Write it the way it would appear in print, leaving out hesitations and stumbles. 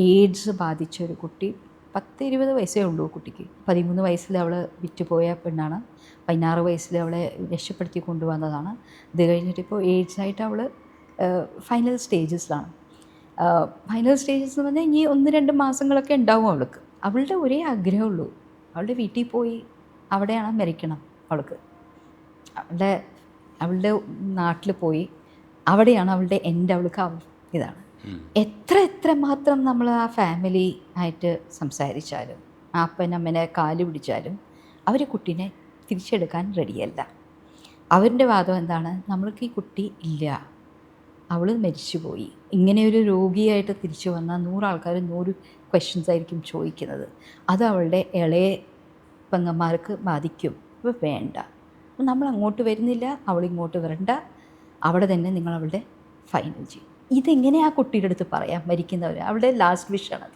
AIDS ബാധിച്ച ഒരു കുട്ടി, 10-20 വയസ്സേ ഉള്ളൂ കുട്ടിക്ക്. 13 വയസ്സിൽ അവൾ വിറ്റുപോയ പെണ്ണാണ്. 16 വയസ്സിൽ അവളെ രക്ഷപ്പെടുത്തി കൊണ്ടുവന്നതാണ്. ഇത് കഴിഞ്ഞിട്ടിപ്പോൾ എയ്ഡ്സായിട്ട് അവൾ ഫൈനൽ സ്റ്റേജസിലാണ്. ഫൈനൽ സ്റ്റേജസ് എന്ന് പറഞ്ഞാൽ ഇനി 1-2 മാസങ്ങളൊക്കെ ഉണ്ടാവും അവൾക്ക്. അവളുടെ ഒരേ ആഗ്രഹമുള്ളൂ, അവളുടെ വീട്ടിൽ പോയി അവിടെയാണ് മരിക്കണം അവൾക്ക്. അവളുടെ നാട്ടിൽ പോയി അവിടെയാണ് അവളുടെ എൻ്റെ അവൾക്ക് ഇതാണ്. എത്ര മാത്രം നമ്മൾ ആ ഫാമിലി ആയിട്ട് സംസാരിച്ചാലും ആ അപ്പനമ്മനെ കാല് പിടിച്ചാലും അവർ കുട്ടീനെ തിരിച്ചെടുക്കാൻ റെഡിയല്ല. അവരുടെ വാദം എന്താണ്, നമ്മൾക്ക് ഈ കുട്ടി ഇല്ല, അവൾ മരിച്ചുപോയി. ഇങ്ങനെയൊരു രോഗിയായിട്ട് തിരിച്ചു വന്നാൽ 100 ആൾക്കാർ 100 ക്വസ്റ്റ്യൻസ് ആയിരിക്കും ചോദിക്കുന്നത്. അത് അവളുടെ ഇളയ പെങ്ങന്മാർക്ക് ബാധിക്കും. അപ്പോൾ വേണ്ട, നമ്മൾ അങ്ങോട്ട് വരുന്നില്ല, അവളിങ്ങോട്ട് വരണ്ട, അവിടെ തന്നെ നിങ്ങൾ അവളുടെ ഫൈനൽ ചെയ്യും. ഇതെങ്ങനെ ആ കുട്ടിയുടെ അടുത്ത് പറയാം? മരിക്കുന്നവർ അവളുടെ ലാസ്റ്റ് വിഷാണ്.